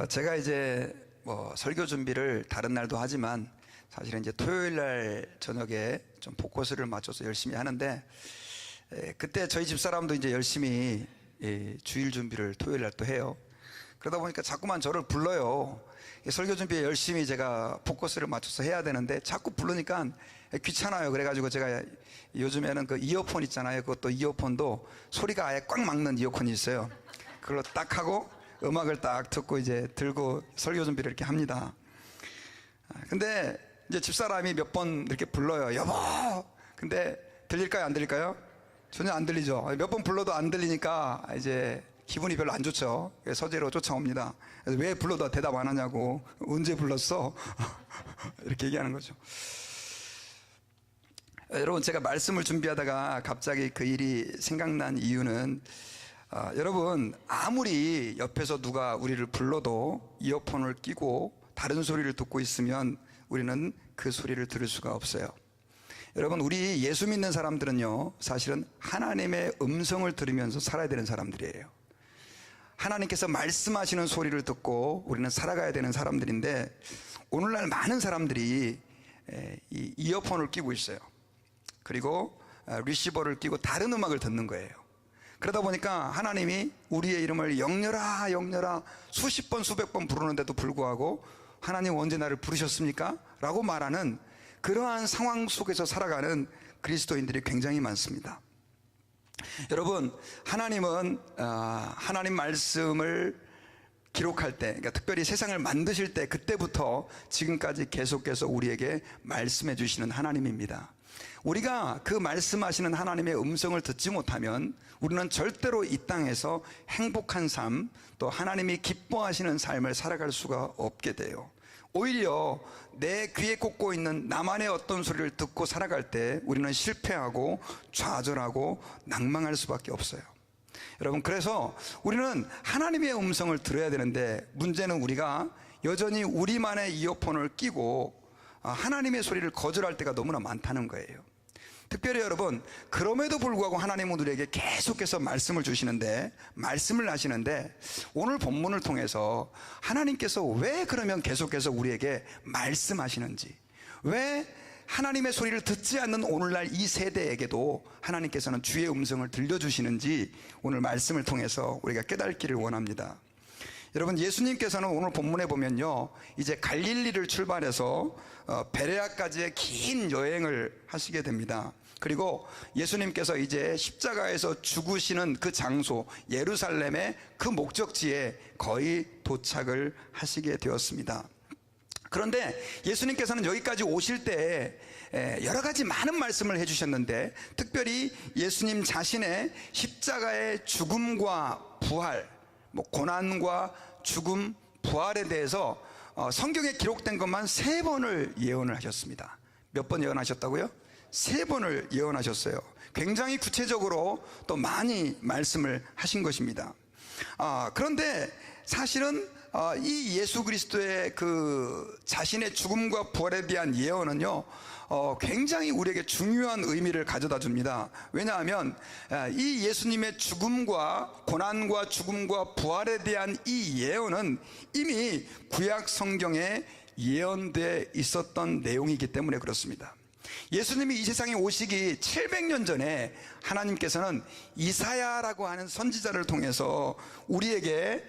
제가 이제 뭐 설교 준비를 다른 날도 하지만 사실은 이제 토요일 날 저녁에 좀 포커스를 맞춰서 열심히 하는데, 그때 저희 집사람도 이제 열심히 주일 준비를 토요일 날 또 해요. 그러다 보니까 자꾸만 저를 불러요. 설교 준비에 열심히 제가 포커스를 맞춰서 해야 되는데 자꾸 부르니까 귀찮아요. 그래가지고 제가 요즘에는 그 이어폰 있잖아요. 그것도 이어폰도 소리가 아예 꽉 막는 이어폰이 있어요. 그걸로 딱 하고 음악을 딱 듣고 이제 들고 설교 준비를 이렇게 합니다. 근데 이제 집사람이 몇 번 이렇게 불러요. 여보! 근데 들릴까요? 안 들릴까요? 전혀 안 들리죠. 몇 번 불러도 안 들리니까 이제 기분이 별로 안 좋죠. 서재로 쫓아옵니다. 그래서 왜 불러도 대답 안 하냐고. 언제 불렀어? 이렇게 얘기하는 거죠. 여러분, 제가 말씀을 준비하다가 갑자기 그 일이 생각난 이유는, 여러분, 아무리 옆에서 누가 우리를 불러도 이어폰을 끼고 다른 소리를 듣고 있으면 우리는 그 소리를 들을 수가 없어요. 여러분, 우리 예수 믿는 사람들은요, 사실은 하나님의 음성을 들으면서 살아야 되는 사람들이에요. 하나님께서 말씀하시는 소리를 듣고 우리는 살아가야 되는 사람들인데, 오늘날 많은 사람들이 이 이어폰을 끼고 있어요. 그리고 리시버를 끼고 다른 음악을 듣는 거예요. 그러다 보니까 하나님이 우리의 이름을 영렬아 영렬아 수십 번 수백 번 부르는데도 불구하고 하나님 언제 나를 부르셨습니까? 라고 말하는 그러한 상황 속에서 살아가는 그리스도인들이 굉장히 많습니다. 여러분, 하나님은 하나님 말씀을 기록할 때, 그러니까 특별히 세상을 만드실 때, 그때부터 지금까지 계속해서 우리에게 말씀해 주시는 하나님입니다. 우리가 그 말씀하시는 하나님의 음성을 듣지 못하면 우리는 절대로 이 땅에서 행복한 삶, 또 하나님이 기뻐하시는 삶을 살아갈 수가 없게 돼요. 오히려 내 귀에 꽂고 있는 나만의 어떤 소리를 듣고 살아갈 때 우리는 실패하고 좌절하고 낭망할 수밖에 없어요. 여러분, 그래서 우리는 하나님의 음성을 들어야 되는데, 문제는 우리가 여전히 우리만의 이어폰을 끼고 하나님의 소리를 거절할 때가 너무나 많다는 거예요. 특별히 여러분, 그럼에도 불구하고 하나님은 우리에게 계속해서 말씀을 주시는데, 말씀을 하시는데, 오늘 본문을 통해서 하나님께서 왜 그러면 계속해서 우리에게 말씀하시는지, 왜 하나님의 소리를 듣지 않는 오늘날 이 세대에게도 하나님께서는 주의 음성을 들려주시는지 오늘 말씀을 통해서 우리가 깨닫기를 원합니다. 여러분, 예수님께서는 오늘 본문에 보면요, 이제 갈릴리를 출발해서 베레아까지의 긴 여행을 하시게 됩니다. 그리고 예수님께서 이제 십자가에서 죽으시는 그 장소 예루살렘의 그 목적지에 거의 도착을 하시게 되었습니다. 그런데 예수님께서는 여기까지 오실 때 여러 가지 많은 말씀을 해주셨는데, 특별히 예수님 자신의 십자가의 죽음과 부활, 고난과 죽음, 부활에 대해서 성경에 기록된 것만 3번을 예언을 하셨습니다. 몇 번 예언하셨다고요? 3번을 예언하셨어요. 굉장히 구체적으로 또 많이 말씀을 하신 것입니다. 그런데 사실은 이 예수 그리스도의 그 자신의 죽음과 부활에 대한 예언은요, 굉장히 우리에게 중요한 의미를 가져다 줍니다. 왜냐하면 이 예수님의 죽음과 고난과 죽음과 부활에 대한 이 예언은 이미 구약 성경에 예언되어 있었던 내용이기 때문에 그렇습니다. 예수님이 이 세상에 오시기 700년 전에 하나님께서는 이사야라고 하는 선지자를 통해서 우리에게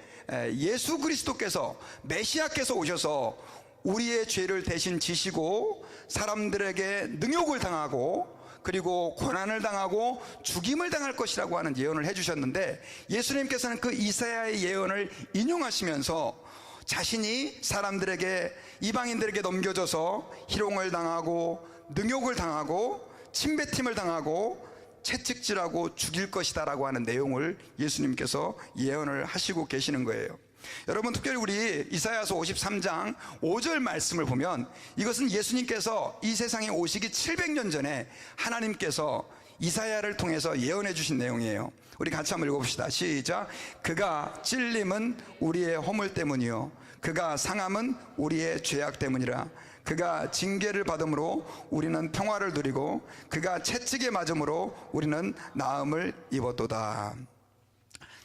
예수 그리스도께서, 메시아께서 오셔서 우리의 죄를 대신 지시고 사람들에게 능욕을 당하고 그리고 고난을 당하고 죽임을 당할 것이라고 하는 예언을 해주셨는데, 예수님께서는 그 이사야의 예언을 인용하시면서 자신이 사람들에게, 이방인들에게 넘겨져서 희롱을 당하고 능욕을 당하고 침뱉음을 당하고 채찍질하고 죽일 것이다 라고 하는 내용을 예수님께서 예언을 하시고 계시는 거예요. 여러분, 특별히 우리 이사야서 53장 5절 말씀을 보면, 이것은 예수님께서 이 세상에 오시기 700년 전에 하나님께서 이사야를 통해서 예언해 주신 내용이에요. 우리 같이 한번 읽어봅시다. 시작. 그가 찔림은 우리의 허물 때문이요, 그가 상함은 우리의 죄악 때문이라. 그가 징계를 받음으로 우리는 평화를 누리고 그가 채찍에 맞음으로 우리는 나음을 입었도다.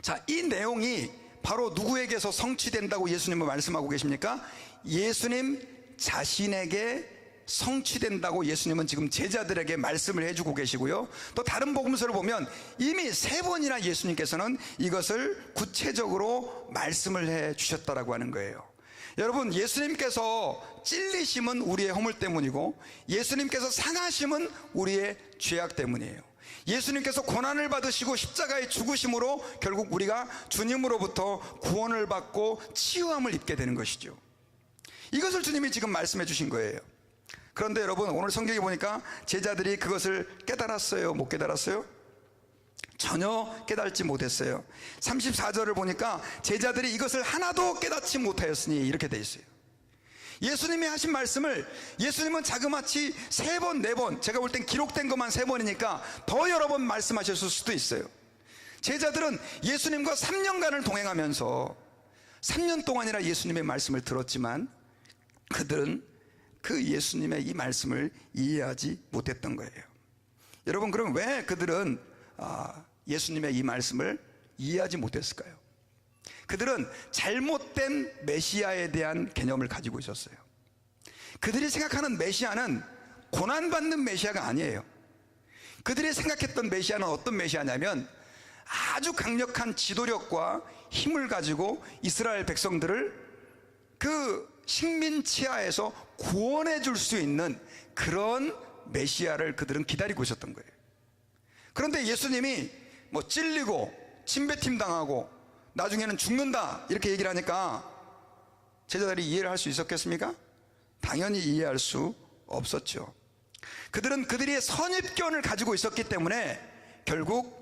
자, 이 내용이 바로 누구에게서 성취된다고 예수님은 말씀하고 계십니까? 예수님 자신에게 성취된다고 예수님은 지금 제자들에게 말씀을 해주고 계시고요, 또 다른 복음서를 보면 이미 3번이나 예수님께서는 이것을 구체적으로 말씀을 해 주셨다라고 하는 거예요. 여러분, 예수님께서 찔리심은 우리의 허물 때문이고 예수님께서 상하심은 우리의 죄악 때문이에요. 예수님께서 고난을 받으시고 십자가에 죽으심으로 결국 우리가 주님으로부터 구원을 받고 치유함을 입게 되는 것이죠. 이것을 주님이 지금 말씀해 주신 거예요. 그런데 여러분, 오늘 성경에 보니까 제자들이 그것을 깨달았어요? 못 깨달았어요? 전혀 깨달지 못했어요. 34절을 보니까 제자들이 이것을 하나도 깨닫지 못하였으니 이렇게 돼 있어요. 예수님이 하신 말씀을 예수님은 자그마치 3번, 4번, 제가 볼 땐 기록된 것만 3번이니까 더 여러 번 말씀하셨을 수도 있어요. 제자들은 예수님과 3년간을 동행하면서 3년 동안이나 예수님의 말씀을 들었지만 그들은 그 예수님의 이 말씀을 이해하지 못했던 거예요. 여러분, 그럼 왜 그들은 예수님의 이 말씀을 이해하지 못했을까요? 그들은 잘못된 메시아에 대한 개념을 가지고 있었어요. 그들이 생각하는 메시아는 고난받는 메시아가 아니에요. 그들이 생각했던 메시아는 어떤 메시아냐면 아주 강력한 지도력과 힘을 가지고 이스라엘 백성들을 그 식민 치하에서 구원해 줄 수 있는 그런 메시아를 그들은 기다리고 있었던 거예요. 그런데 예수님이 뭐 찔리고 침뱉임 당하고 나중에는 죽는다 이렇게 얘기를 하니까 제자들이 이해를 할 수 있었겠습니까? 당연히 이해할 수 없었죠. 그들은 그들의 선입견을 가지고 있었기 때문에 결국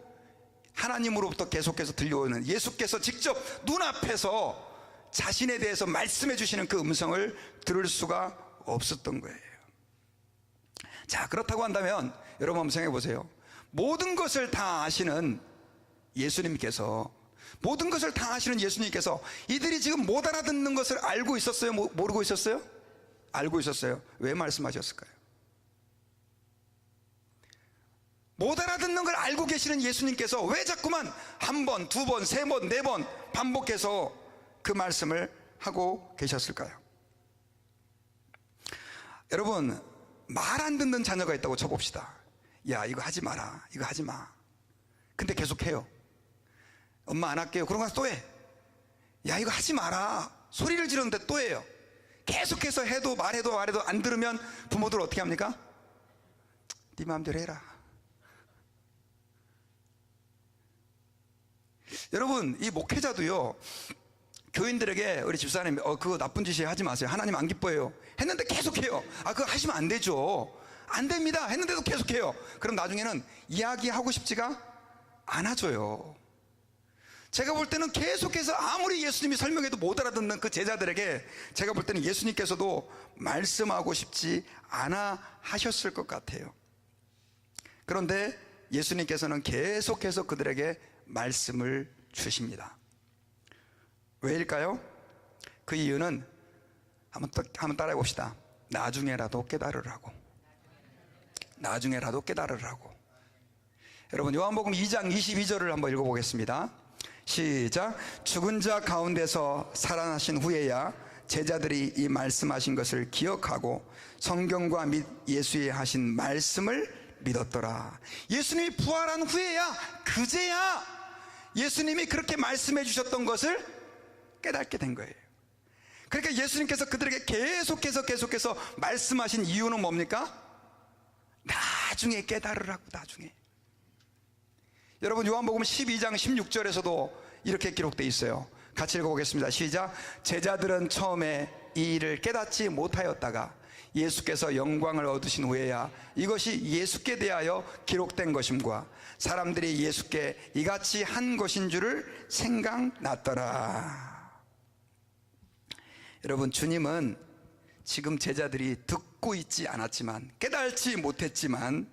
하나님으로부터 계속해서 들려오는 예수께서 직접 눈앞에서 자신에 대해서 말씀해 주시는 그 음성을 들을 수가 없었던 거예요. 자, 그렇다고 한다면 여러분 한번 생각해 보세요. 모든 것을 다 아시는 예수님께서, 모든 것을 다 아시는 예수님께서 이들이 지금 못 알아듣는 것을 알고 있었어요? 모르고 있었어요? 알고 있었어요. 왜 말씀하셨을까요? 못 알아듣는 걸 알고 계시는 예수님께서 왜 자꾸만 한 번, 두 번, 세 번, 네 번 반복해서 그 말씀을 하고 계셨을까요? 여러분, 말 안 듣는 자녀가 있다고 쳐봅시다. 야, 이거 하지 마라, 이거 하지 마. 근데 계속 해요. 엄마 안 할게요. 그런 거 또 해. 야, 이거 하지 마라. 소리를 지르는데 또 해요. 계속해서 해도 말해도 안 들으면 부모들 어떻게 합니까? 네 마음대로 해라. 여러분, 이 목회자도요, 교인들에게 우리 집사님 그거 나쁜 짓이에요, 하지 마세요, 하나님 안 기뻐해요 했는데 계속해요. 그거 하시면 안 되죠, 안 됩니다 했는데도 계속해요. 그럼 나중에는 이야기하고 싶지가 않아져요. 제가 볼 때는 계속해서 아무리 예수님이 설명해도 못 알아듣는 그 제자들에게 제가 볼 때는 예수님께서도 말씀하고 싶지 않아 하셨을 것 같아요. 그런데 예수님께서는 계속해서 그들에게 말씀을 주십니다. 왜일까요? 그 이유는 한번 따라해 봅시다. 나중에라도 깨달으라고. 나중에라도 깨달으라고. 여러분, 요한복음 2장 22절을 한번 읽어보겠습니다. 시작. 죽은 자 가운데서 살아나신 후에야 제자들이 이 말씀하신 것을 기억하고 성경과 및 예수의 하신 말씀을 믿었더라. 예수님이 부활한 후에야, 그제야 예수님이 그렇게 말씀해 주셨던 것을 깨닫게 된 거예요. 그러니까 예수님께서 그들에게 계속해서 말씀하신 이유는 뭡니까? 나중에 깨달으라고. 나중에. 여러분, 요한복음 12장 16절에서도 이렇게 기록되어 있어요. 같이 읽어보겠습니다. 시작. 제자들은 처음에 이 일을 깨닫지 못하였다가 예수께서 영광을 얻으신 후에야 이것이 예수께 대하여 기록된 것임과 사람들이 예수께 이같이 한 것인 줄을 생각났더라. 여러분, 주님은 지금 제자들이 듣고 있지 않았지만, 깨달지 못했지만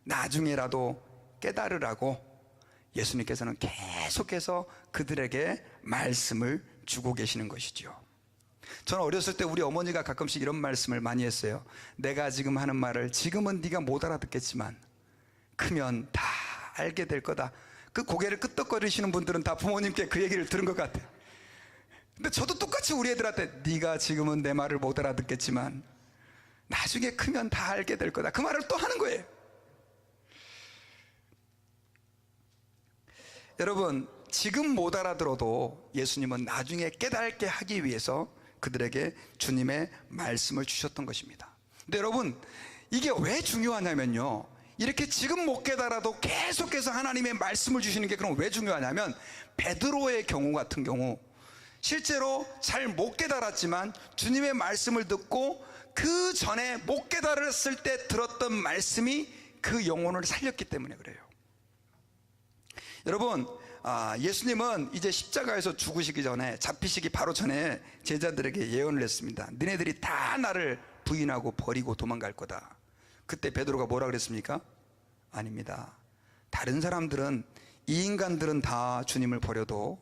나중에라도 깨달으라고 예수님께서는 계속해서 그들에게 말씀을 주고 계시는 것이죠. 저는 어렸을 때 우리 어머니가 가끔씩 이런 말씀을 많이 했어요. 내가 지금 하는 말을 지금은 네가 못 알아듣겠지만 크면 다 알게 될 거다. 그 고개를 끄덕거리시는 분들은 다 부모님께 그 얘기를 들은 것 같아요. 근데 저도 똑같이 우리 애들한테 네가 지금은 내 말을 못 알아듣겠지만 나중에 크면 다 알게 될 거다, 그 말을 또 하는 거예요. 여러분, 지금 못 알아들어도 예수님은 나중에 깨닫게 하기 위해서 그들에게 주님의 말씀을 주셨던 것입니다. 근데 여러분, 이게 왜 중요하냐면요, 이렇게 지금 못 깨달아도 계속해서 하나님의 말씀을 주시는 게 그럼 왜 중요하냐면, 베드로의 경우 같은 경우 실제로 잘 못 깨달았지만 주님의 말씀을 듣고 그 전에 못 깨달았을 때 들었던 말씀이 그 영혼을 살렸기 때문에 그래요. 여러분, 예수님은 이제 십자가에서 죽으시기 전에, 잡히시기 바로 전에 제자들에게 예언을 했습니다. 너네들이 다 나를 부인하고 버리고 도망갈 거다. 그때 베드로가 뭐라 그랬습니까? 아닙니다. 다른 사람들은, 이 인간들은 다 주님을 버려도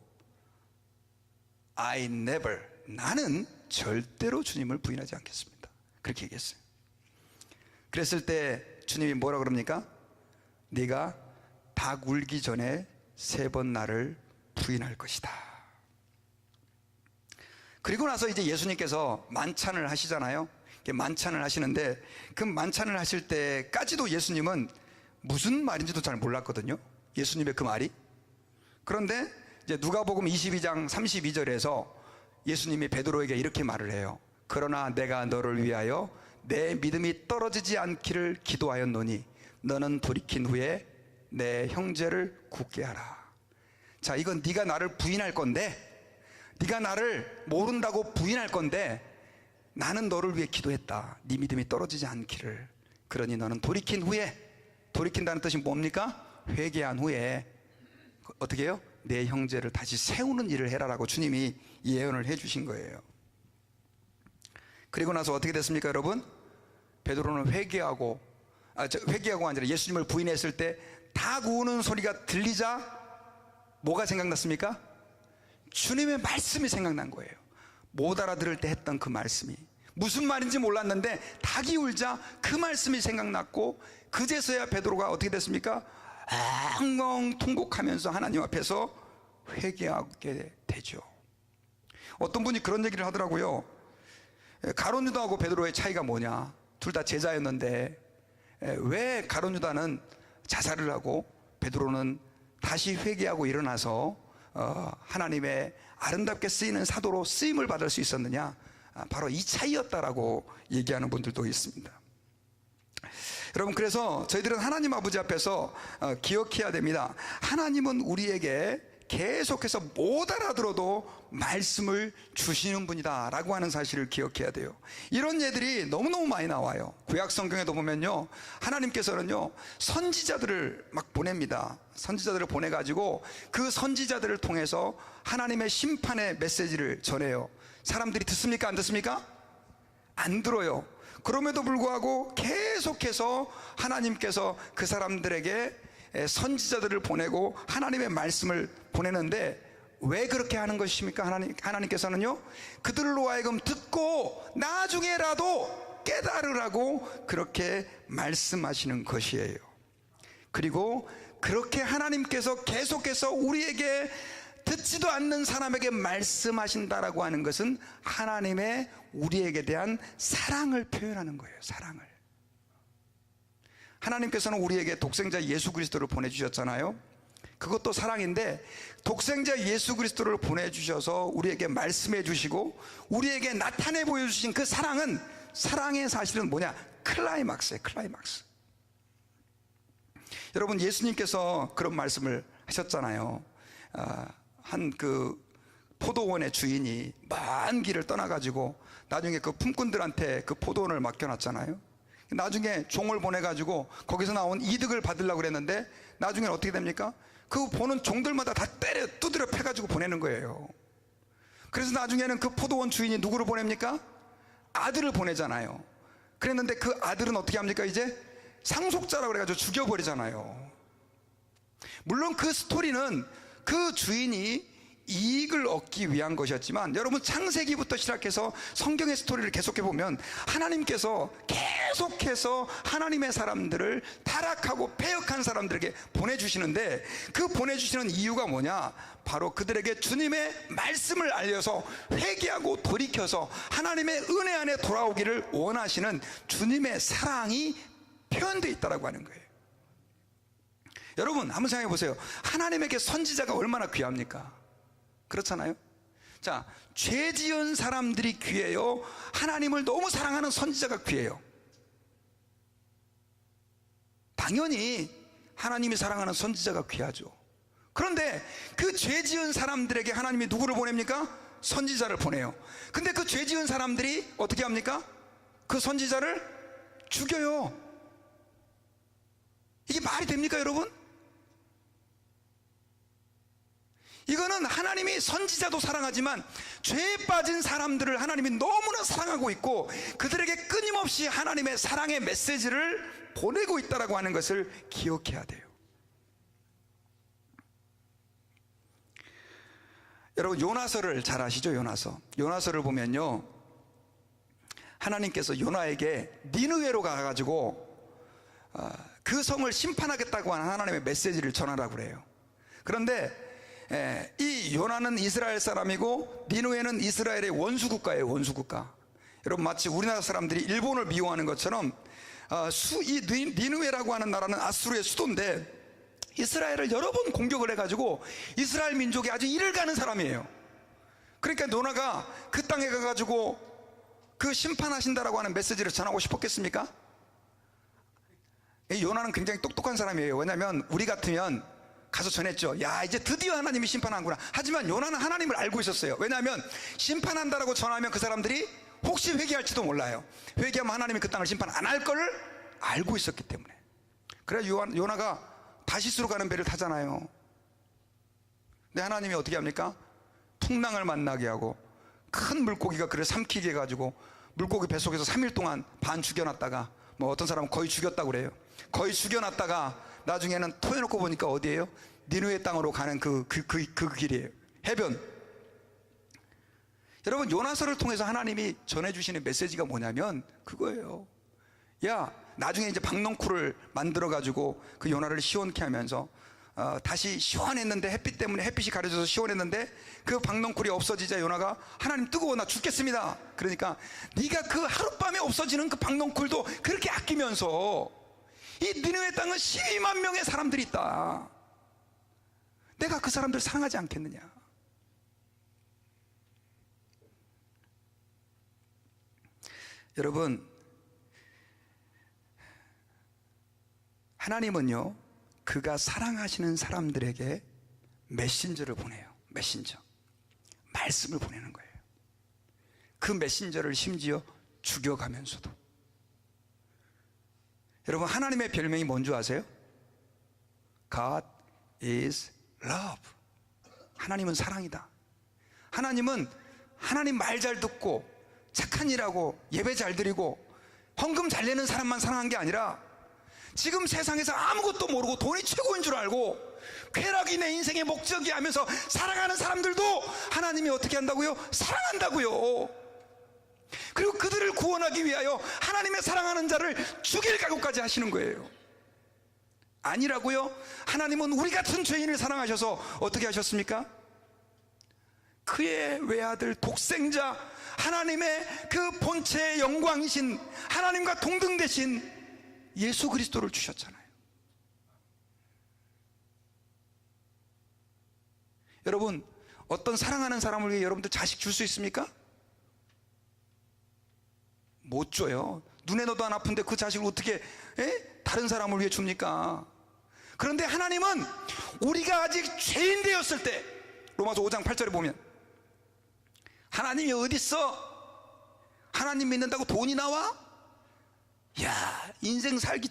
I never, 나는 절대로 주님을 부인하지 않겠습니다. 그렇게 얘기했어요. 그랬을 때 주님이 뭐라 그럽니까? 네가 닭 울기 전에 3번 나를 부인할 것이다. 그리고 나서 이제 예수님께서 만찬을 하시잖아요. 만찬을 하시는데, 그 만찬을 하실 때까지도 예수님은 무슨 말인지도 잘 몰랐거든요, 예수님의 그 말이. 그런데 이제 누가복음 22장 32절에서 예수님이 베드로에게 이렇게 말을 해요. 그러나 내가 너를 위하여 내 믿음이 떨어지지 않기를 기도하였노니 너는 돌이킨 후에 내 형제를 굳게 하라. 자, 이건 네가 나를 부인할 건데, 네가 나를 모른다고 부인할 건데, 나는 너를 위해 기도했다. 네 믿음이 떨어지지 않기를. 그러니 너는 돌이킨 후에, 돌이킨다는 뜻이 뭡니까? 회개한 후에 어떻게 해요? 내 형제를 다시 세우는 일을 해라라고 주님이 예언을 해주신 거예요. 그리고 나서 어떻게 됐습니까, 여러분? 베드로는 회개하고 아니라 예수님을 부인했을 때 닭 우는 소리가 들리자 뭐가 생각났습니까? 주님의 말씀이 생각난 거예요. 못 알아들을 때 했던 그 말씀이, 무슨 말인지 몰랐는데 닭이 울자 그 말씀이 생각났고, 그제서야 베드로가 어떻게 됐습니까? 엉엉 통곡하면서 하나님 앞에서 회개하게 되죠. 어떤 분이 그런 얘기를 하더라고요. 가룟 유다하고 베드로의 차이가 뭐냐, 둘 다 제자였는데 왜 가룟 유다는 자살을 하고 베드로는 다시 회개하고 일어나서 하나님의 아름답게 쓰이는 사도로 쓰임을 받을 수 있었느냐, 바로 이 차이였다라고 얘기하는 분들도 있습니다. 여러분, 그래서 저희들은 하나님 아버지 앞에서 기억해야 됩니다. 하나님은 우리에게 계속해서 못 알아들어도 말씀을 주시는 분이다 라고 하는 사실을 기억해야 돼요. 이런 예들이 너무너무 많이 나와요. 구약 성경에도 보면요, 하나님께서는요 선지자들을 막 보냅니다. 선지자들을 보내가지고 그 선지자들을 통해서 하나님의 심판의 메시지를 전해요. 사람들이 듣습니까? 안 듣습니까? 안 들어요. 그럼에도 불구하고 계속해서 하나님께서 그 사람들에게 선지자들을 보내고 하나님의 말씀을 보내는데, 왜 그렇게 하는 것입니까? 하나님께서는요 그들로 하여금 듣고 나중에라도 깨달으라고 그렇게 말씀하시는 것이에요. 그리고 그렇게 하나님께서 계속해서 우리에게 듣지도 않는 사람에게 말씀하신다라고 하는 것은 하나님의 우리에게 대한 사랑을 표현하는 거예요. 사랑을. 하나님께서는 우리에게 독생자 예수 그리스도를 보내주셨잖아요. 그것도 사랑인데, 독생자 예수 그리스도를 보내주셔서 우리에게 말씀해 주시고 우리에게 나타내 보여주신 그 사랑은, 사랑의 사실은 뭐냐? 클라이막스예요. 클라이막스. 여러분, 예수님께서 그런 말씀을 하셨잖아요. 한 그 포도원의 주인이 먼 길을 떠나가지고 나중에 그 품꾼들한테 그 포도원을 맡겨놨잖아요. 나중에 종을 보내가지고 거기서 나온 이득을 받으려고 그랬는데 나중에 어떻게 됩니까? 그 보는 종들마다 다 두드려 패가지고 보내는 거예요. 그래서 나중에는 그 포도원 주인이 누구를 보냅니까? 아들을 보내잖아요. 그랬는데 그 아들은 어떻게 합니까? 이제 상속자라고 그래가지고 죽여버리잖아요. 물론 그 스토리는 그 주인이 이익을 얻기 위한 것이었지만, 여러분 창세기부터 시작해서 성경의 스토리를 계속해 보면 하나님께서 계속해서 하나님의 사람들을 타락하고 패역한 사람들에게 보내주시는데, 그 보내주시는 이유가 뭐냐? 바로 그들에게 주님의 말씀을 알려서 회개하고 돌이켜서 하나님의 은혜 안에 돌아오기를 원하시는 주님의 사랑이 표현되어 있다고 하는 거예요. 여러분, 한번 생각해 보세요. 하나님에게 선지자가 얼마나 귀합니까? 그렇잖아요? 자, 죄 지은 사람들이 귀해요? 하나님을 너무 사랑하는 선지자가 귀해요? 당연히 하나님이 사랑하는 선지자가 귀하죠. 그런데 그 죄 지은 사람들에게 하나님이 누구를 보냅니까? 선지자를 보내요. 근데 그 죄 지은 사람들이 어떻게 합니까? 그 선지자를 죽여요. 이게 말이 됩니까, 여러분? 이거는 하나님이 선지자도 사랑하지만 죄에 빠진 사람들을 하나님이 너무나 사랑하고 있고 그들에게 끊임없이 하나님의 사랑의 메시지를 보내고 있다고 하는 것을 기억해야 돼요. 여러분, 요나서를 잘 아시죠? 요나서를 보면요, 하나님께서 요나에게 니느웨로 가가지고 그 성을 심판하겠다고 하는 하나님의 메시지를 전하라고 그래요. 그런데 이 요나는 이스라엘 사람이고 니느웨는 이스라엘의 원수국가예요. 원수국가. 여러분, 마치 우리나라 사람들이 일본을 미워하는 것처럼 이 니느웨라고 하는 나라는 아수르의 수도인데 이스라엘을 여러 번 공격을 해가지고 이스라엘 민족이 아주 이를 가는 사람이에요. 그러니까 요나가 그 땅에 가가지고 그 심판하신다라고 하는 메시지를 전하고 싶었겠습니까? 요나는 굉장히 똑똑한 사람이에요. 왜냐하면 우리 같으면 가서 전했죠. 야, 이제 드디어 하나님이 심판하는구나. 하지만 요나는 하나님을 알고 있었어요. 왜냐하면 심판한다라고 전하면 그 사람들이 혹시 회개할지도 몰라요. 회개하면 하나님이 그 땅을 심판 안 할 걸 알고 있었기 때문에. 그래서 요나가 다시스로 가는 배를 타잖아요. 근데 하나님이 어떻게 합니까? 풍랑을 만나게 하고 큰 물고기가 그를 삼키게 해가지고 물고기 뱃속에서 3일 동안 반 죽여놨다가, 뭐 어떤 사람은 거의 죽였다고 그래요. 거의 죽여놨다가 나중에는 토해놓고 보니까 어디예요? 니느웨 땅으로 가는 그 길이에요. 해변. 여러분, 요나서를 통해서 하나님이 전해주시는 메시지가 뭐냐면 그거예요. 야, 나중에 이제 박넝쿨을 만들어가지고 그 요나를 시원케 하면서 다시 시원했는데, 햇빛 때문에 햇빛이 가려져서 시원했는데 그 박넝쿨이 없어지자 요나가 하나님 뜨거워, 나 죽겠습니다. 그러니까 네가 그 하룻밤에 없어지는 그 박넝쿨도 그렇게 아끼면서 이 니느웨 땅은 12만 명의 사람들이 있다. 내가 그 사람들 사랑하지 않겠느냐. 여러분, 하나님은요, 그가 사랑하시는 사람들에게 메신저를 보내요. 메신저. 말씀을 보내는 거예요. 그 메신저를 심지어 죽여가면서도. 여러분, 하나님의 별명이 뭔지 아세요? God is love. 하나님은 사랑이다. 하나님은 하나님 말 잘 듣고 착한 일하고 예배 잘 드리고 헌금 잘 내는 사람만 사랑한 게 아니라 지금 세상에서 아무것도 모르고 돈이 최고인 줄 알고 쾌락이 내 인생의 목적이 하면서 살아가는 사람들도 하나님이 어떻게 한다고요? 사랑한다고요. 그리고 그들을 구원하기 위하여 하나님의 사랑하는 자를 죽일 각오까지 하시는 거예요. 아니라고요? 하나님은 우리 같은 죄인을 사랑하셔서 어떻게 하셨습니까? 그의 외아들 독생자, 하나님의 그 본체의 영광이신 하나님과 동등되신 예수 그리스도를 주셨잖아요. 여러분, 어떤 사랑하는 사람을 위해 여러분들 자식 줄 수 있습니까? 못 줘요. 눈에 넣어도 안 아픈데 그 자식을 어떻게 다른 사람을 위해 줍니까? 그런데 하나님은 우리가 아직 죄인 되었을 때, 로마서 5장 8절에 보면 하나님이 어디 있어? 하나님 믿는다고 돈이 나와? 야, 인생 살기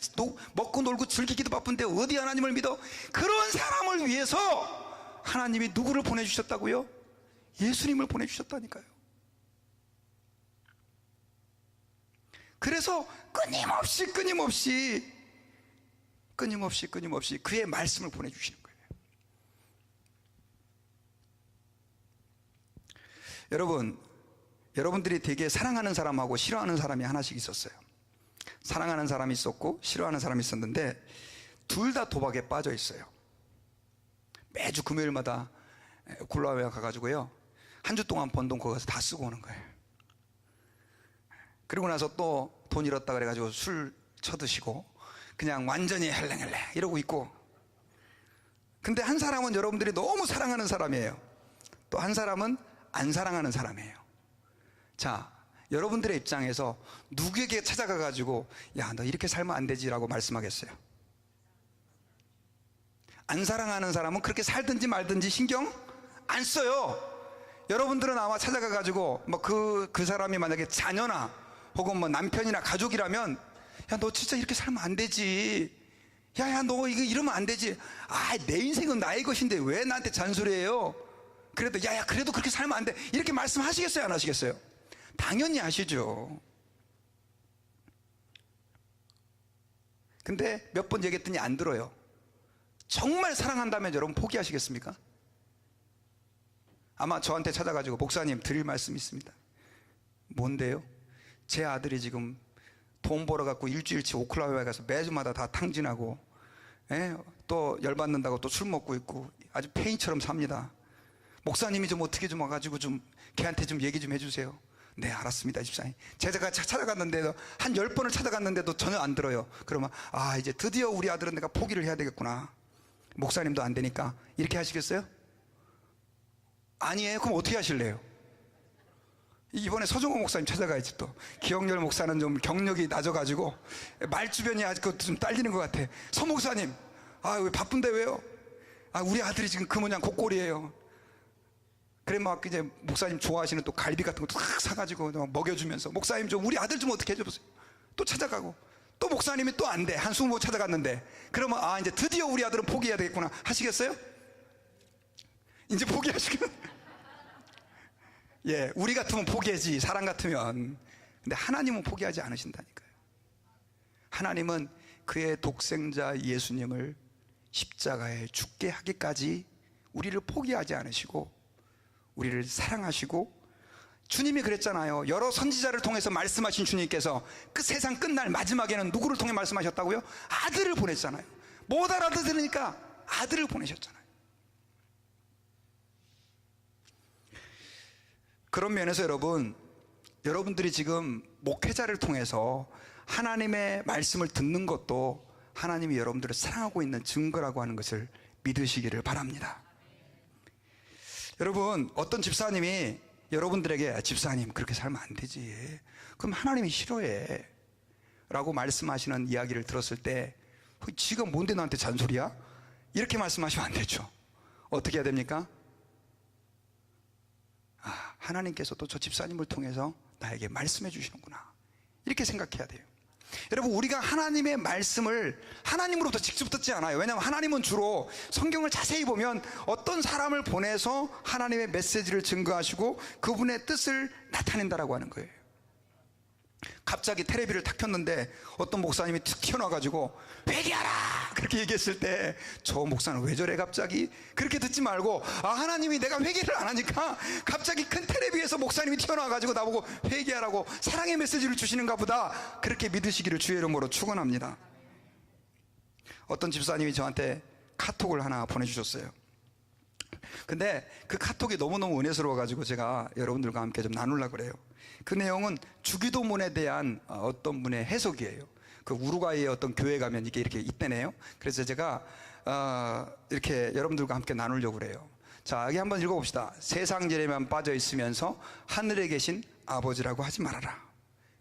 먹고 놀고 즐기기도 바쁜데 어디 하나님을 믿어? 그런 사람을 위해서 하나님이 누구를 보내주셨다고요? 예수님을 보내주셨다니까요. 그래서 끊임없이 그의 말씀을 보내주시는 거예요. 여러분, 여러분들이 되게 사랑하는 사람하고 싫어하는 사람이 하나씩 있었어요. 사랑하는 사람이 있었고 싫어하는 사람이 있었는데 둘 다 도박에 빠져 있어요. 매주 금요일마다 굴라웨 가가지고요, 한 주 동안 번 돈 거기 가서 다 쓰고 오는 거예요. 그리고 나서 또 돈 잃었다 그래가지고 술 쳐드시고 그냥 완전히 헬랭헬랭 이러고 있고. 근데 한 사람은 여러분들이 너무 사랑하는 사람이에요. 또 한 사람은 안 사랑하는 사람이에요. 자, 여러분들의 입장에서 누구에게 찾아가가지고 야, 너 이렇게 살면 안 되지라고 말씀하겠어요? 안 사랑하는 사람은 그렇게 살든지 말든지 신경 안 써요. 여러분들은 아마 찾아가가지고 뭐 그 사람이 만약에 자녀나 혹은 뭐 남편이나 가족이라면 야, 너 진짜 이렇게 살면 안 되지. 야, 너 이거 이러면 안 되지. 아, 내 인생은 나의 것인데 왜 나한테 잔소리해요? 그래도 야, 그래도 그렇게 살면 안 돼. 이렇게 말씀하시겠어요? 안 하시겠어요? 당연히 하시죠. 근데 몇 번 얘기했더니 안 들어요. 정말 사랑한다면 여러분 포기하시겠습니까? 아마 저한테 찾아가지고 목사님 드릴 말씀이 있습니다. 뭔데요? 제 아들이 지금 돈 벌어갖고 일주일치 오클라호마에 가서 매주마다 다 탕진하고, 또 열받는다고 또 술 먹고 있고 아주 폐인처럼 삽니다. 목사님이 좀 어떻게 좀 와가지고 좀 걔한테 좀 얘기 좀 해주세요. 네, 알았습니다, 집사님. 제가 찾아갔는데도 한 10번을 찾아갔는데도 전혀 안 들어요. 그러면 아, 이제 드디어 우리 아들은 내가 포기를 해야 되겠구나. 목사님도 안 되니까. 이렇게 하시겠어요? 아니에요? 그럼 어떻게 하실래요? 이번에 서종호 목사님 찾아가야지. 또 기억열 목사는 좀 경력이 낮아가지고 말주변이 아직 좀 딸리는 것 같아. 서 목사님, 아, 왜 바쁜데 왜요? 아, 우리 아들이 지금 그 모양 곡골이에요. 그래 막 이제 목사님 좋아하시는 또 갈비 같은 것도 탁 사가지고 먹여주면서 목사님 좀 우리 아들 좀 어떻게 해줘보세요. 또 찾아가고 또 목사님이 또 안 돼. 한 20번 찾아갔는데 그러면 아, 이제 드디어 우리 아들은 포기해야 되겠구나. 하시겠어요? 이제 포기하시겠어요? 예, 우리 같으면 포기하지, 사람 같으면. 근데 하나님은 포기하지 않으신다니까요. 하나님은 그의 독생자 예수님을 십자가에 죽게 하기까지 우리를 포기하지 않으시고 우리를 사랑하시고, 주님이 그랬잖아요. 여러 선지자를 통해서 말씀하신 주님께서 그 세상 끝날 마지막에는 누구를 통해 말씀하셨다고요? 아들을 보냈잖아요. 못 알아들으니까 아들을 보내셨잖아요. 그런 면에서 여러분들이 지금 목회자를 통해서 하나님의 말씀을 듣는 것도 하나님이 여러분들을 사랑하고 있는 증거라고 하는 것을 믿으시기를 바랍니다. 여러분, 어떤 집사님이 여러분들에게 집사님 그렇게 살면 안 되지, 그럼 하나님이 싫어해 라고 말씀하시는 이야기를 들었을 때 지가 뭔데 나한테 잔소리야? 이렇게 말씀하시면 안 되죠. 어떻게 해야 됩니까? 아, 하나님께서도 저 집사님을 통해서 나에게 말씀해 주시는구나, 이렇게 생각해야 돼요. 여러분, 우리가 하나님의 말씀을 하나님으로부터 직접 듣지 않아요. 왜냐하면 하나님은 주로 성경을 자세히 보면 어떤 사람을 보내서 하나님의 메시지를 증거하시고 그분의 뜻을 나타낸다라고 하는 거예요. 갑자기 텔레비를 탁 켰는데 어떤 목사님이 툭 튀어나와가지고 회개하라 그렇게 얘기했을 때 저 목사는 왜 저래 갑자기? 그렇게 듣지 말고, 아, 하나님이 내가 회개를 안 하니까 갑자기 큰 텔레비에서 목사님이 튀어나와가지고 나보고 회개하라고 사랑의 메시지를 주시는가 보다, 그렇게 믿으시기를 주의 이름으로 축원합니다. 어떤 집사님이 저한테 카톡을 하나 보내주셨어요. 근데 그 카톡이 너무너무 은혜스러워가지고 제가 여러분들과 함께 좀 나누려고 그래요. 그 내용은 주기도문에 대한 어떤 분의 해석이에요. 그 우루과이의 어떤 교회 가면 이게 이렇게 있대네요. 그래서 제가 이렇게 여러분들과 함께 나누려고 그래요. 자, 여기 한번 읽어봅시다. 세상 일에만 빠져 있으면서 하늘에 계신 아버지라고 하지 말아라.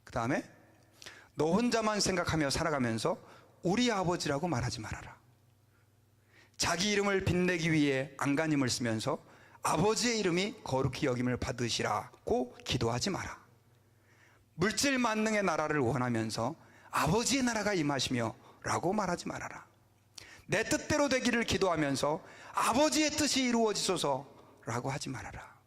그 다음에 너 혼자만 생각하며 살아가면서 우리 아버지라고 말하지 말아라. 자기 이름을 빛내기 위해 안간힘을 쓰면서 아버지의 이름이 거룩히 여김을 받으시라고 기도하지 마라. 물질 만능의 나라를 원하면서 아버지의 나라가 임하시며 라고 말하지 말아라. 내 뜻대로 되기를 기도하면서 아버지의 뜻이 이루어지소서 라고 하지 말아라.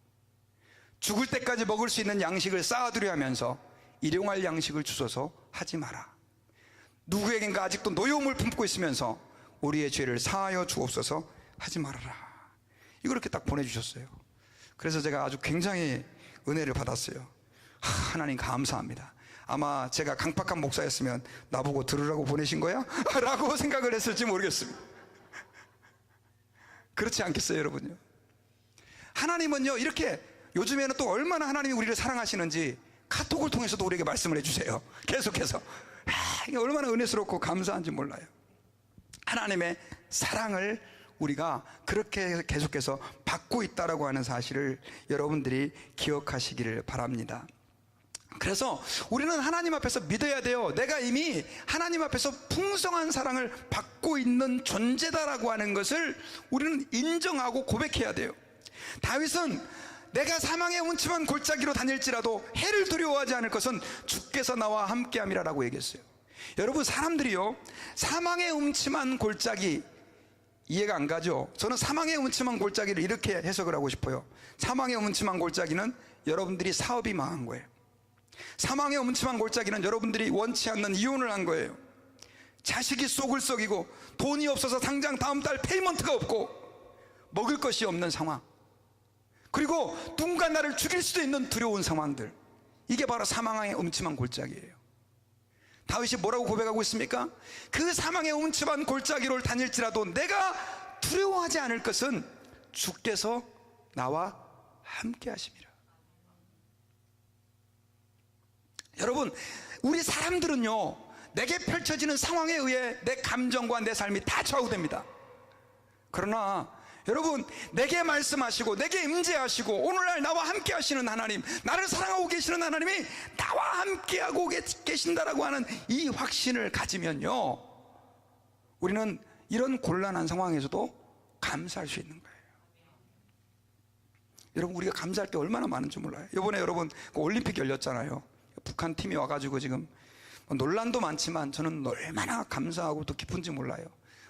죽을 때까지 먹을 수 있는 양식을 쌓아두려 하면서 일용할 양식을 주소서 하지 마라. 누구에겐가 아직도 노여움을 품고 있으면서 우리의 죄를 사하여 주옵소서 하지 말아라. 이걸 이렇게 딱 보내주셨어요. 그래서 제가 아주 굉장히 은혜를 받았어요. 하나님 감사합니다. 아마 제가 강팍한 목사였으면 나보고 들으라고 보내신 거야? 라고 생각을 했을지 모르겠습니다. 그렇지 않겠어요, 여러분요? 하나님은요, 이렇게 요즘에는 또 얼마나 하나님이 우리를 사랑하시는지 카톡을 통해서도 우리에게 말씀을 해주세요. 계속해서. 이게 얼마나 은혜스럽고 감사한지 몰라요. 하나님의 사랑을 우리가 그렇게 계속해서 받고 있다라고 하는 사실을 여러분들이 기억하시기를 바랍니다. 그래서 우리는 하나님 앞에서 믿어야 돼요. 내가 이미 하나님 앞에서 풍성한 사랑을 받고 있는 존재다라고 하는 것을 우리는 인정하고 고백해야 돼요. 다윗은 내가 사망의 음침한 골짜기로 다닐지라도 해를 두려워하지 않을 것은 주께서 나와 함께함이라라고 얘기했어요. 여러분, 사람들이요, 사망의 음침한 골짜기 이해가 안 가죠? 저는 사망의 음침한 골짜기를 이렇게 해석을 하고 싶어요. 사망의 음침한 골짜기는 여러분들이 사업이 망한 거예요. 사망의 음침한 골짜기는 여러분들이 원치 않는 이혼을 한 거예요. 자식이 속을 썩이고 돈이 없어서 당장 다음 달 페이먼트가 없고 먹을 것이 없는 상황, 그리고 누군가 나를 죽일 수도 있는 두려운 상황들, 이게 바로 사망의 음침한 골짜기예요. 다윗이 뭐라고 고백하고 있습니까? 그 사망의 음침한 골짜기를 다닐지라도 내가 두려워하지 않을 것은 주께서 나와 함께 하심이라. 여러분, 우리 사람들은요, 내게 펼쳐지는 상황에 의해 내 감정과 내 삶이 다 좌우됩니다. 그러나 여러분, 내게 말씀하시고 내게 임재하시고 오늘날 나와 함께 하시는 하나님, 나를 사랑하고 계시는 하나님이 나와 함께하고 계신다라고 하는 이 확신을 가지면요, 우리는 이런 곤란한 상황에서도 감사할 수 있는 거예요. 여러분, 우리가 감사할 게 얼마나 많은지 몰라요. 이번에 여러분 올림픽 열렸잖아요. 북한 팀이 와가지고 지금 논란도 많지만 저는 얼마나 감사하고 또 기쁜지 몰라요.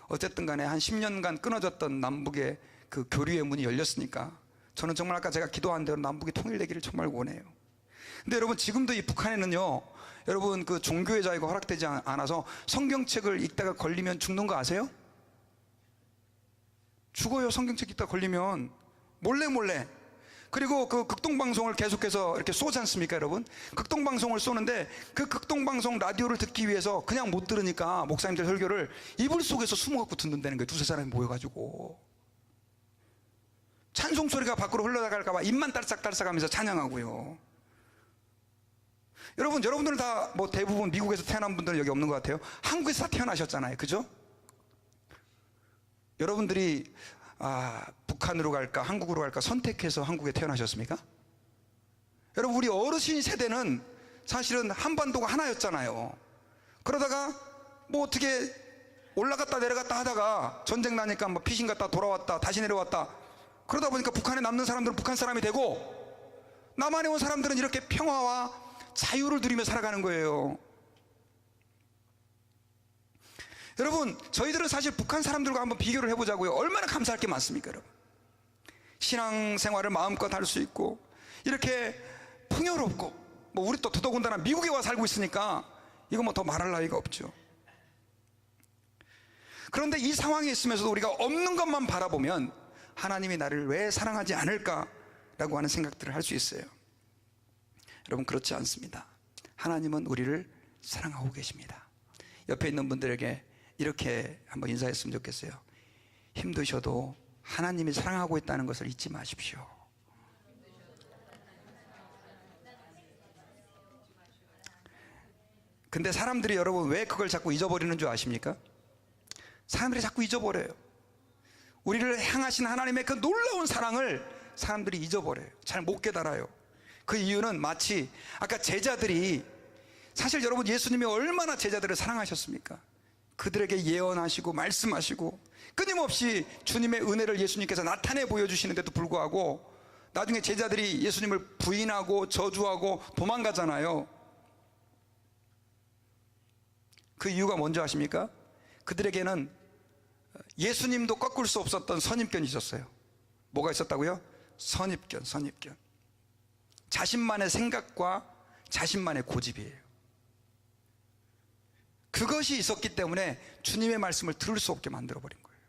어쨌든 간에 한 10년간 끊어졌던 남북의 그 교류의 문이 열렸으니까 저는 정말 아까 제가 기도한 대로 남북이 통일되기를 정말 원해요. 근데 여러분, 지금도 이 북한에는요, 여러분 그 종교의 자유가 허락되지 않아서 성경책을 읽다가 걸리면 죽는 거 아세요? 죽어요. 성경책 읽다가 걸리면 몰래. 그리고 그 극동방송을 계속해서 이렇게 쏘지 않습니까, 여러분? 극동방송을 쏘는데 그 극동방송 라디오를 듣기 위해서 그냥 못 들으니까 목사님들 설교를 이불 속에서 숨어갖고 듣는다는 거예요. 두세 사람이 모여가지고. 찬송 소리가 밖으로 흘러나갈까봐 입만 딸싹딸싹 하면서 찬양하고요. 여러분들은 다 뭐 대부분 미국에서 태어난 분들은 여기 없는 것 같아요. 한국에서 다 태어나셨잖아요. 그죠? 여러분들이 북한으로 갈까 한국으로 갈까 선택해서 한국에 태어나셨습니까? 여러분, 우리 어르신 세대는 사실은 한반도가 하나였잖아요. 그러다가 뭐 어떻게 올라갔다 내려갔다 하다가 전쟁 나니까 뭐 피신 갔다 돌아왔다 다시 내려왔다, 그러다 보니까 북한에 남는 사람들은 북한 사람이 되고 남한에 온 사람들은 이렇게 평화와 자유를 누리며 살아가는 거예요. 여러분, 저희들은 사실 북한 사람들과 한번 비교를 해보자고요. 얼마나 감사할 게 많습니까, 여러분? 신앙생활을 마음껏 할 수 있고 이렇게 풍요롭고, 뭐 우리 또 더더군다나 미국에 와 살고 있으니까 이거 뭐 더 말할 나위가 없죠. 그런데 이 상황에 있으면서도 우리가 없는 것만 바라보면 하나님이 나를 왜 사랑하지 않을까라고 하는 생각들을 할 수 있어요. 여러분, 그렇지 않습니다. 하나님은 우리를 사랑하고 계십니다. 옆에 있는 분들에게 이렇게 한번 인사했으면 좋겠어요. 힘드셔도 하나님이 사랑하고 있다는 것을 잊지 마십시오. 근데 사람들이, 여러분, 왜 그걸 자꾸 잊어버리는 줄 아십니까? 사람들이 자꾸 잊어버려요. 우리를 향하신 하나님의 그 놀라운 사랑을 사람들이 잊어버려요. 잘 못 깨달아요. 그 이유는 마치 아까 제자들이, 사실 여러분, 예수님이 얼마나 제자들을 사랑하셨습니까? 그들에게 예언하시고 말씀하시고 끊임없이 주님의 은혜를 예수님께서 나타내 보여주시는데도 불구하고 나중에 제자들이 예수님을 부인하고 저주하고 도망가잖아요. 그 이유가 뭔지 아십니까? 그들에게는 예수님도 꺾을 수 없었던 선입견이 있었어요. 뭐가 있었다고요? 선입견. 자신만의 생각과 자신만의 고집이에요. 그것이 있었기 때문에 주님의 말씀을 들을 수 없게 만들어버린 거예요.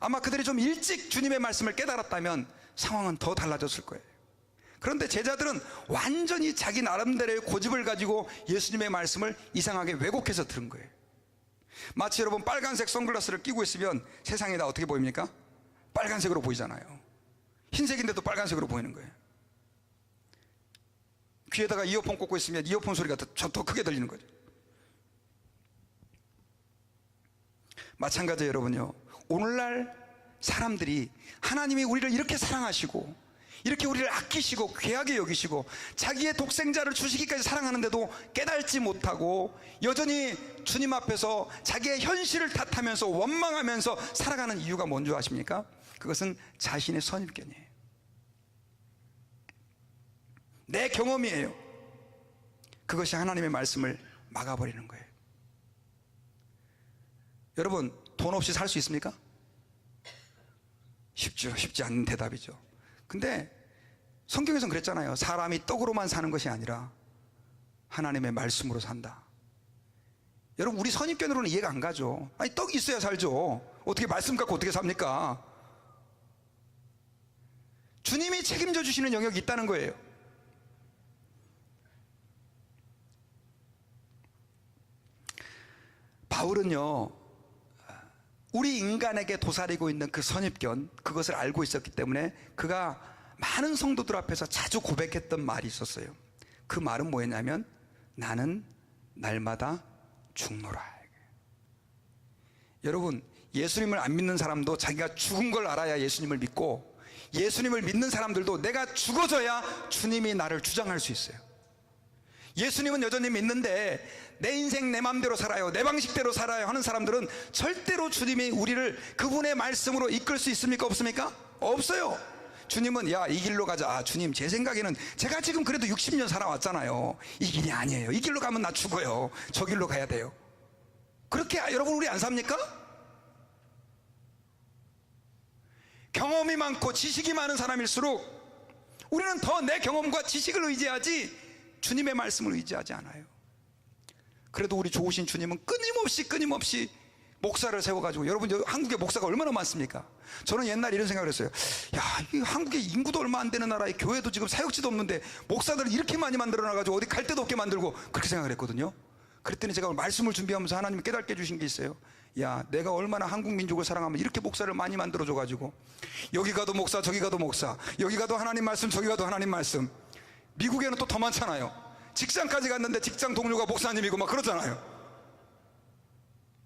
아마 그들이 좀 일찍 주님의 말씀을 깨달았다면 상황은 더 달라졌을 거예요. 그런데 제자들은 완전히 자기 나름대로의 고집을 가지고 예수님의 말씀을 이상하게 왜곡해서 들은 거예요. 마치 여러분 빨간색 선글라스를 끼고 있으면 세상이 다 어떻게 보입니까? 빨간색으로 보이잖아요. 흰색인데도 빨간색으로 보이는 거예요. 귀에다가 이어폰 꽂고 있으면 이어폰 소리가 더 크게 들리는 거죠. 마찬가지로 여러분요, 오늘날 사람들이 하나님이 우리를 이렇게 사랑하시고 이렇게 우리를 아끼시고 귀하게 여기시고 자기의 독생자를 주시기까지 사랑하는데도 깨달지 못하고 여전히 주님 앞에서 자기의 현실을 탓하면서 원망하면서 살아가는 이유가 뭔지 아십니까? 그것은 자신의 선입견이에요. 내 경험이에요. 그것이 하나님의 말씀을 막아버리는 거예요. 여러분, 돈 없이 살 수 있습니까? 쉽지 않은 대답이죠. 근데 성경에서는 그랬잖아요. 사람이 떡으로만 사는 것이 아니라 하나님의 말씀으로 산다. 여러분, 우리 선입견으로는 이해가 안 가죠. 아니, 떡이 있어야 살죠. 어떻게 말씀 갖고 어떻게 삽니까? 주님이 책임져 주시는 영역이 있다는 거예요. 바울은요, 우리 인간에게 도사리고 있는 그 선입견, 그것을 알고 있었기 때문에 그가 많은 성도들 앞에서 자주 고백했던 말이 있었어요. 그 말은 뭐였냐면, 나는 날마다 죽노라. 여러분, 예수님을 안 믿는 사람도 자기가 죽은 걸 알아야 예수님을 믿고, 예수님을 믿는 사람들도 내가 죽어져야 주님이 나를 주장할 수 있어요. 예수님은 여전히 믿는데 내 인생 내 맘대로 살아요, 내 방식대로 살아요 하는 사람들은 절대로 주님이 우리를 그분의 말씀으로 이끌 수 있습니까? 없습니까? 없어요. 주님은 야, 이 길로 가자. 아, 주님, 제 생각에는 제가 지금 그래도 60년 살아왔잖아요. 이 길이 아니에요. 이 길로 가면 나 죽어요. 저 길로 가야 돼요. 그렇게 여러분, 우리 안 삽니까? 경험이 많고 지식이 많은 사람일수록 우리는 더 내 경험과 지식을 의지하지 주님의 말씀을 의지하지 않아요. 그래도 우리 좋으신 주님은 끊임없이 목사를 세워가지고, 여러분, 한국에 목사가 얼마나 많습니까? 저는 옛날에 이런 생각을 했어요. 야, 이 한국의 인구도 얼마 안 되는 나라에 교회도 지금 사역지도 없는데 목사들을 이렇게 많이 만들어놔가지고 어디 갈 데도 없게 만들고, 그렇게 생각을 했거든요. 그랬더니 제가 말씀을 준비하면서 하나님이 깨닫게 해주신 게 있어요. 야, 내가 얼마나 한국 민족을 사랑하면 이렇게 목사를 많이 만들어줘가지고 여기 가도 목사, 저기 가도 목사, 여기 가도 하나님 말씀, 저기 가도 하나님 말씀. 미국에는 또 더 많잖아요. 직장까지 갔는데 직장 동료가 목사님이고 막 그러잖아요.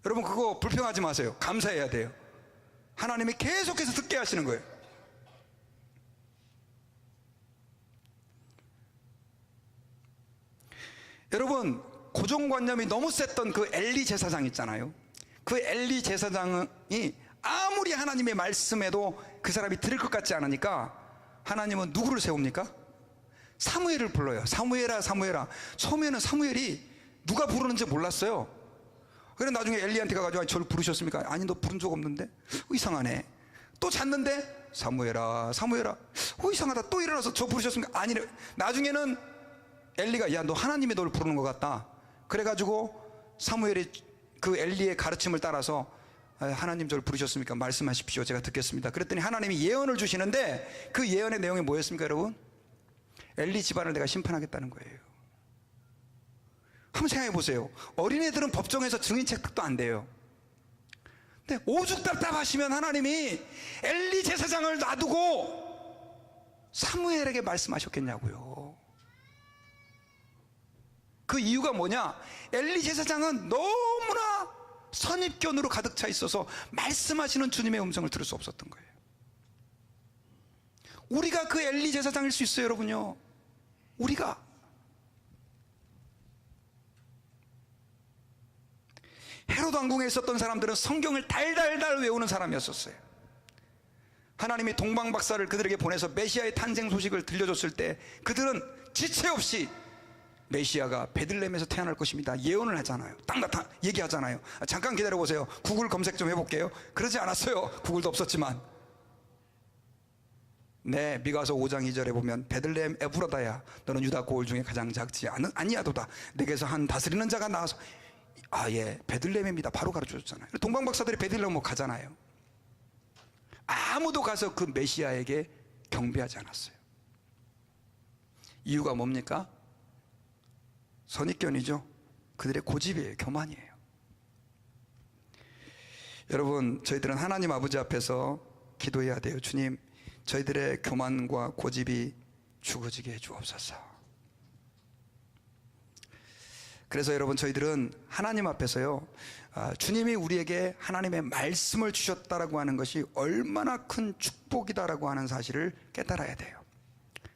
여러분, 그거 불평하지 마세요. 감사해야 돼요. 하나님이 계속해서 듣게 하시는 거예요. 여러분, 고정관념이 너무 셌던 그 엘리 제사장 있잖아요. 그 엘리 제사장이 아무리 하나님의 말씀에도 그 사람이 들을 것 같지 않으니까 하나님은 누구를 세웁니까? 사무엘을 불러요. 사무엘아, 사무엘아. 처음에는 사무엘이 누가 부르는지 몰랐어요. 그래 나중에 엘리한테 가가지고, 저를 부르셨습니까? 아니, 너 부른 적 없는데? 이상하네. 또 잤는데 사무엘아, 사무엘아. 이상하다. 또 일어나서 저 부르셨습니까? 아니래. 나중에는 엘리가, 야, 너 하나님이 너를 부르는 것 같다. 그래가지고 사무엘이 그 엘리의 가르침을 따라서, 하나님 저를 부르셨습니까? 말씀하십시오. 제가 듣겠습니다. 그랬더니 하나님이 예언을 주시는데 그 예언의 내용이 뭐였습니까, 여러분? 엘리 집안을 내가 심판하겠다는 거예요. 한번 생각해 보세요. 어린애들은 법정에서 증인 채택도 안 돼요. 근데 오죽 답답하시면 하나님이 엘리 제사장을 놔두고 사무엘에게 말씀하셨겠냐고요. 그 이유가 뭐냐? 엘리 제사장은 너무나 선입견으로 가득 차 있어서 말씀하시는 주님의 음성을 들을 수 없었던 거예요. 우리가 그 엘리 제사장일 수 있어요, 여러분요. 우리가. 헤롯 왕궁에 있었던 사람들은 성경을 달달달 외우는 사람이었어요. 하나님이 동방박사를 그들에게 보내서 메시아의 탄생 소식을 들려줬을 때 그들은 지체 없이 메시아가 베들레헴에서 태어날 것입니다 예언을 하잖아요. 딱 얘기하잖아요. 잠깐 기다려보세요. 구글 검색 좀 해볼게요. 그러지 않았어요. 구글도 없었지만. 네, 미가서 5장 2절에 보면 베들레헴 에브라다야, 너는 유다 고을 중에 가장 작지 아니하도다. 내게서 한 다스리는 자가 나와서, 예, 베들레헴입니다. 바로 가르쳐줬잖아요. 동방박사들이 베들레헴 가잖아요. 아무도 가서 그 메시아에게 경배하지 않았어요. 이유가 뭡니까? 선입견이죠. 그들의 고집이에요. 교만이에요. 여러분, 저희들은 하나님 아버지 앞에서 기도해야 돼요. 주님, 저희들의 교만과 고집이 죽어지게 해 주옵소서. 그래서 여러분, 저희들은 하나님 앞에서요, 주님이 우리에게 하나님의 말씀을 주셨다라고 하는 것이 얼마나 큰 축복이다라고 하는 사실을 깨달아야 돼요.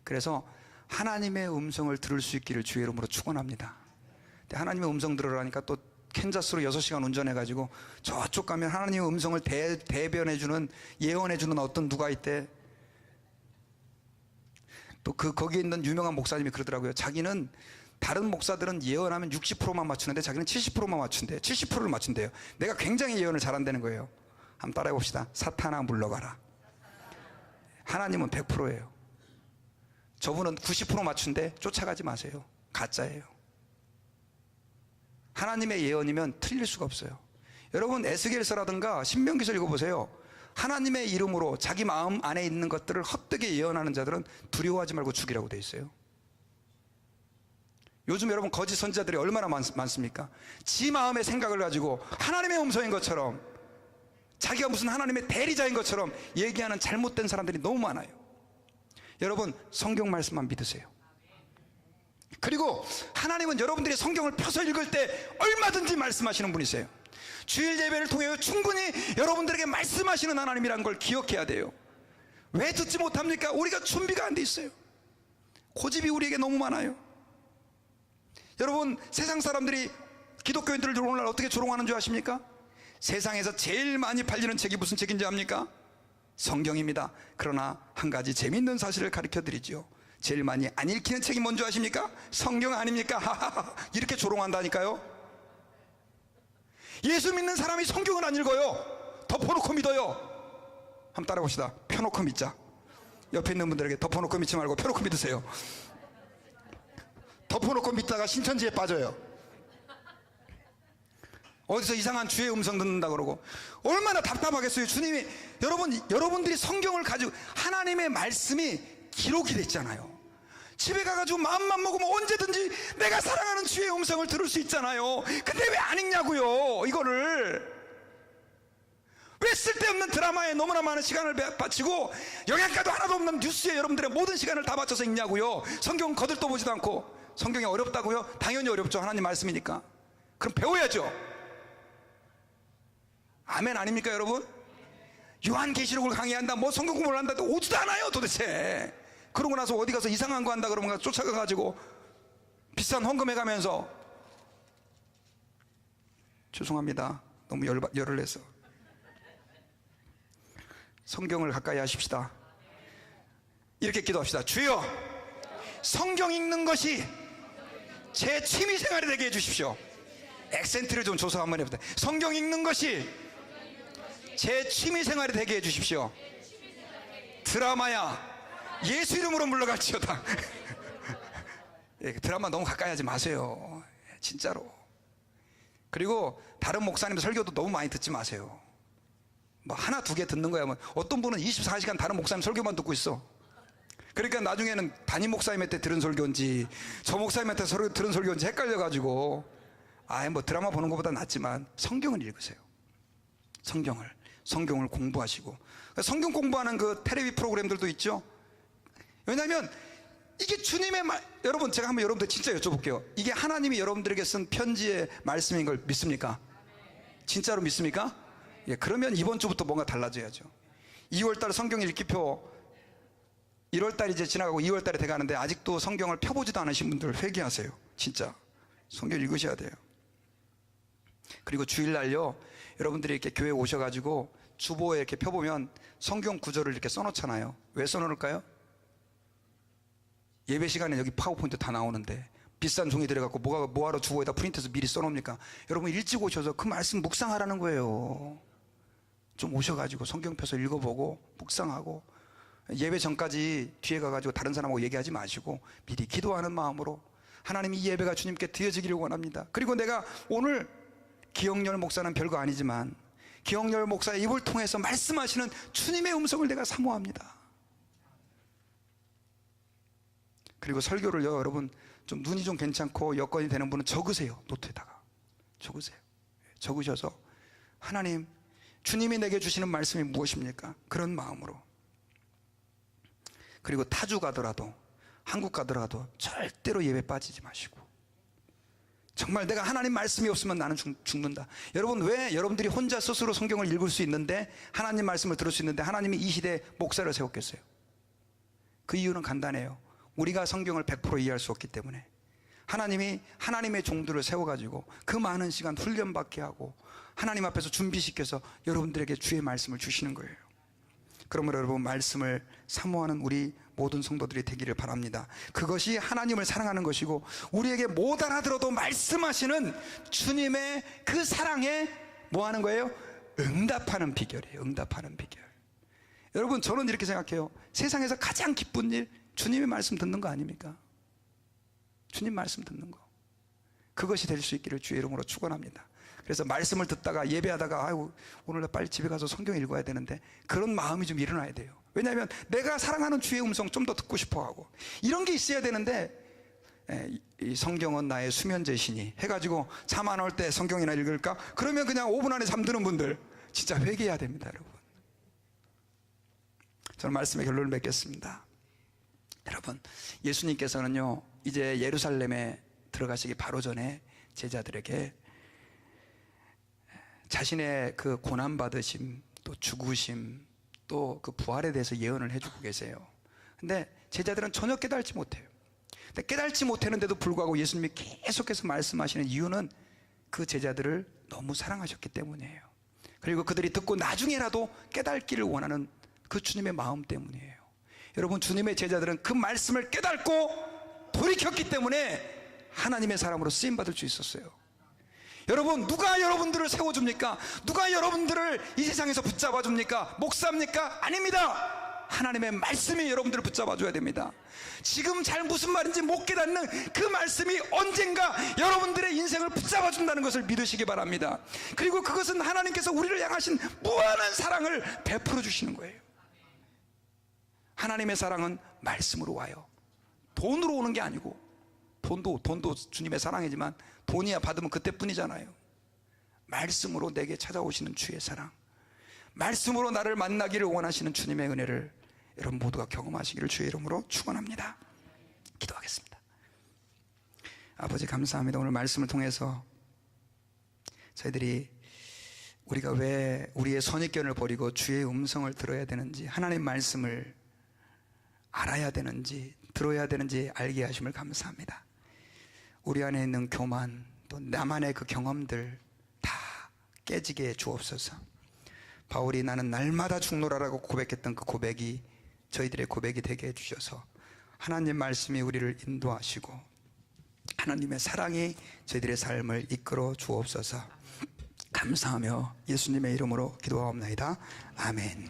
그래서 하나님의 음성을 들을 수 있기를 주의 이름으로 축원합니다. 하나님의 음성 들으라니까 또 캔자스로 6시간 운전해가지고 저쪽 가면 하나님의 음성을 대변해주는, 예언해주는 어떤 누가 있대. 또 거기에 있는 유명한 목사님이 그러더라고요. 자기는 다른 목사들은 예언하면 60%만 맞추는데 자기는 70%만 맞춘대요. 70%를 맞춘대요. 내가 굉장히 예언을 잘한다는 거예요. 한번 따라해 봅시다. 사탄아 물러가라. 하나님은 100%예요. 저분은 90% 맞춘데 쫓아가지 마세요. 가짜예요. 하나님의 예언이면 틀릴 수가 없어요. 여러분, 에스겔서라든가 신명기서 읽어보세요. 하나님의 이름으로 자기 마음 안에 있는 것들을 헛되게 예언하는 자들은 두려워하지 말고 죽이라고 돼 있어요. 요즘 여러분 거짓 선지자들이 얼마나 많습니까? 지 마음의 생각을 가지고 하나님의 음성인 것처럼, 자기가 무슨 하나님의 대리자인 것처럼 얘기하는 잘못된 사람들이 너무 많아요. 여러분, 성경 말씀만 믿으세요. 그리고 하나님은 여러분들이 성경을 펴서 읽을 때 얼마든지 말씀하시는 분이세요. 주일 예배를 통해 충분히 여러분들에게 말씀하시는 하나님이라는 걸 기억해야 돼요. 왜 듣지 못합니까? 우리가 준비가 안 돼 있어요. 고집이 우리에게 너무 많아요. 여러분, 세상 사람들이 기독교인들을 오늘날 어떻게 조롱하는 줄 아십니까? 세상에서 제일 많이 팔리는 책이 무슨 책인지 압니까? 성경입니다. 그러나 한 가지 재밌는 사실을 가르쳐 드리죠. 제일 많이 안 읽히는 책이 뭔지 아십니까? 성경 아닙니까? 이렇게 조롱한다니까요. 예수 믿는 사람이 성경을 안 읽어요. 덮어놓고 믿어요. 한번 따라 봅시다. 펴놓고 믿자. 옆에 있는 분들에게 덮어놓고 믿지 말고 펴놓고 믿으세요. 덮어놓고 믿다가 신천지에 빠져요. 어디서 이상한 주의 음성 듣는다 그러고. 얼마나 답답하겠어요. 주님이, 여러분들이 성경을 가지고, 하나님의 말씀이 기록이 됐잖아요. 집에 가가지고 마음만 먹으면 언제든지 내가 사랑하는 주의 음성을 들을 수 있잖아요. 근데 왜 안 읽냐고요, 이거를. 왜 쓸데없는 드라마에 너무나 많은 시간을 바치고 영양가도 하나도 없는 뉴스에 여러분들의 모든 시간을 다 바쳐서 읽냐고요. 성경 거들떠보지도 않고. 성경이 어렵다고요? 당연히 어렵죠. 하나님 말씀이니까. 그럼 배워야죠. 아멘 아닙니까 여러분? 요한계시록을 강의한다, 뭐 성경 공부를 한다, 오지도 않아요 도대체. 그러고 나서 어디 가서 이상한 거 한다 그러면 쫓아가가지고 비싼 헌금해 가면서, 죄송합니다, 너무 열을 내서. 성경을 가까이 하십시다. 이렇게 기도합시다. 주여, 성경 읽는 것이 제 취미생활이 되게 해주십시오. 액센트를 좀 조사 한번 해보세요. 성경 읽는 것이 제 취미생활이 되게 해주십시오. 드라마야 예수 이름으로 물러갈지어다. 드라마 너무 가까이 하지 마세요, 진짜로. 그리고 다른 목사님 설교도 너무 많이 듣지 마세요. 뭐 하나 두 개 듣는 거야. 뭐 어떤 분은 24시간 다른 목사님 설교만 듣고 있어. 그러니까 나중에는 담임 목사님한테 들은 설교인지 저 목사님한테 들은 설교인지 헷갈려가지고, 뭐 드라마 보는 것보다 낫지만 성경을 읽으세요. 성경을 공부하시고. 성경 공부하는 그 텔레비 프로그램들도 있죠. 왜냐하면 이게 주님의 말. 여러분, 제가 한번 여러분들 진짜 여쭤볼게요. 이게 하나님이 여러분들에게 쓴 편지의 말씀인 걸 믿습니까? 진짜로 믿습니까? 예, 그러면 이번 주부터 뭔가 달라져야죠. 2월달 성경 읽기표, 1월달 이제 지나가고 2월달에 돼가는데 아직도 성경을 펴보지도 않으신 분들 회개하세요. 진짜 성경 읽으셔야 돼요. 그리고 주일날요, 여러분들이 이렇게 교회에 오셔가지고 주보에 이렇게 펴보면 성경 구절을 이렇게 써놓잖아요. 왜 써놓을까요? 예배 시간에 여기 파워포인트 다 나오는데 비싼 종이 들어갖고 뭐하러 주보에다 프린트해서 미리 써놓습니까? 여러분 일찍 오셔서 그 말씀 묵상하라는 거예요. 좀 오셔가지고 성경 펴서 읽어보고 묵상하고, 예배 전까지 뒤에 가가지고 다른 사람하고 얘기하지 마시고 미리 기도하는 마음으로 하나님 이 예배가 주님께 드려지기를 원합니다. 그리고 내가 오늘 기영렬 목사는 별거 아니지만 기영렬 목사의 입을 통해서 말씀하시는 주님의 음성을 내가 사모합니다. 그리고 설교를요, 여러분 좀 눈이 좀 괜찮고 여건이 되는 분은 적으세요. 노트에다가 적으세요. 적으셔서 하나님, 주님이 내게 주시는 말씀이 무엇입니까? 그런 마음으로. 그리고 타주 가더라도, 한국 가더라도 절대로 예배 빠지지 마시고, 정말 내가 하나님 말씀이 없으면 나는 죽는다. 여러분, 왜 여러분들이 혼자 스스로 성경을 읽을 수 있는데, 하나님 말씀을 들을 수 있는데 하나님이 이 시대에 목사를 세웠겠어요? 그 이유는 간단해요. 우리가 성경을 100% 이해할 수 없기 때문에. 하나님이 하나님의 종들을 세워가지고 그 많은 시간 훈련받게 하고 하나님 앞에서 준비시켜서 여러분들에게 주의 말씀을 주시는 거예요. 그러므로 여러분, 말씀을 사모하는 우리 모든 성도들이 되기를 바랍니다. 그것이 하나님을 사랑하는 것이고, 우리에게 못 알아들어도 말씀하시는 주님의 그 사랑에 뭐 하는 거예요? 응답하는 비결이에요. 응답하는 비결. 여러분, 저는 이렇게 생각해요. 세상에서 가장 기쁜 일, 주님의 말씀 듣는 거 아닙니까? 주님 말씀 듣는 거. 그것이 될 수 있기를 주의 이름으로 축원합니다. 그래서 말씀을 듣다가 예배하다가 아이고, 오늘 빨리 집에 가서 성경 읽어야 되는데, 그런 마음이 좀 일어나야 돼요. 왜냐하면 내가 사랑하는 주의 음성 좀 더 듣고 싶어 하고, 이런 게 있어야 되는데, 이 성경은 나의 수면제시니 해가지고 잠 안 올 때 성경이나 읽을까? 그러면 그냥 5분 안에 잠드는 분들 진짜 회개해야 됩니다. 여러분, 저는 말씀의 결론을 맺겠습니다. 여러분, 예수님께서는요, 이제 예루살렘에 들어가시기 바로 전에 제자들에게 자신의 그 고난받으심, 또 죽으심, 또 그 부활에 대해서 예언을 해주고 계세요. 근데 제자들은 전혀 깨달지 못해요. 근데 깨달지 못했는데도 불구하고 예수님이 계속해서 말씀하시는 이유는 그 제자들을 너무 사랑하셨기 때문이에요. 그리고 그들이 듣고 나중에라도 깨닫기를 원하는 그 주님의 마음 때문이에요. 여러분, 주님의 제자들은 그 말씀을 깨닫고 돌이켰기 때문에 하나님의 사람으로 쓰임받을 수 있었어요. 여러분, 누가 여러분들을 세워줍니까? 누가 여러분들을 이 세상에서 붙잡아줍니까? 목사입니까? 아닙니다. 하나님의 말씀이 여러분들을 붙잡아줘야 됩니다. 지금 잘 무슨 말인지 못 깨닫는 그 말씀이 언젠가 여러분들의 인생을 붙잡아준다는 것을 믿으시기 바랍니다. 그리고 그것은 하나님께서 우리를 향하신 무한한 사랑을 베풀어 주시는 거예요. 하나님의 사랑은 말씀으로 와요. 돈으로 오는 게 아니고, 돈도 주님의 사랑이지만 돈이야 받으면 그때뿐이잖아요. 말씀으로 내게 찾아오시는 주의 사랑, 말씀으로 나를 만나기를 원하시는 주님의 은혜를 여러분 모두가 경험하시기를 주의 이름으로 축원합니다. 기도하겠습니다. 아버지, 감사합니다. 오늘 말씀을 통해서 저희들이 우리가 왜 우리의 선입견을 버리고 주의 음성을 들어야 되는지, 하나님 말씀을 알아야 되는지, 들어야 되는지 알게 하심을 감사합니다. 우리 안에 있는 교만, 또 나만의 그 경험들 다 깨지게 주옵소서. 바울이 나는 날마다 죽노라라고 고백했던 그 고백이 저희들의 고백이 되게 해주셔서 하나님 말씀이 우리를 인도하시고 하나님의 사랑이 저희들의 삶을 이끌어 주옵소서. 감사하며 예수님의 이름으로 기도하옵나이다. 아멘.